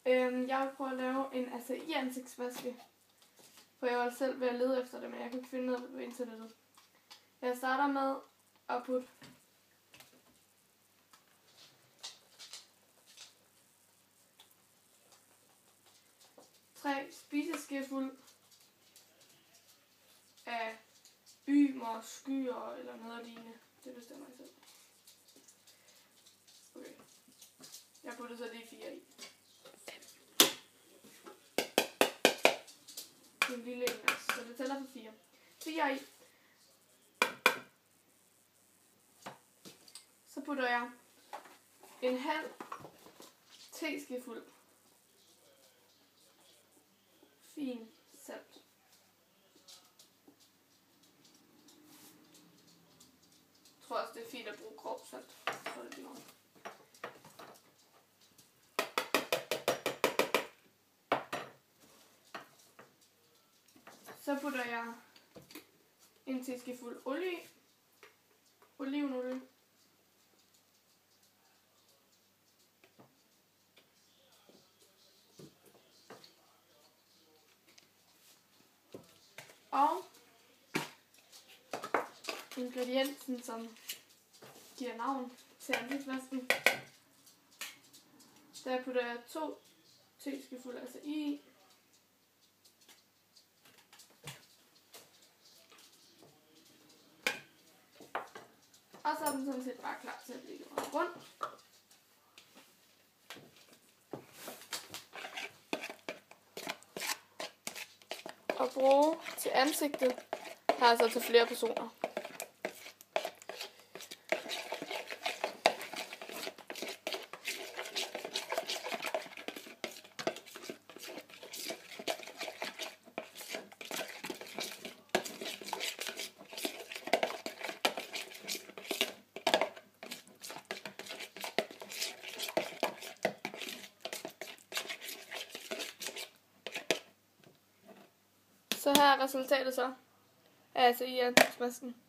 Jeg vil prøve at lave en acai-ansigtsmaske. For jeg var selv ved at lede efter det, men jeg kunne ikke finde noget på internettet. Jeg starter med at putte tre spiseskefuld af ymer, skyer eller noget lignende. Det bestemmer jeg selv. Okay. Jeg putter så de 4 i. En lille en, så det tæller for 4. 4 i. Så putter jeg en halv teskefuld fin salt. Jeg tror også, det er fint at bruge grov salt. Så er det lige meget. Så putter jeg en teskefuld olie i. Olivenolie. Og ingrediensen, som giver navn til ansigtsmasken. Der putter jeg 2 teskefulde acai i. Og så er den sådan set bare klar til at blive rundt. Og bruge til ansigtet har altså til flere personer. Så her er resultatet så af acai-ansigtsmasken.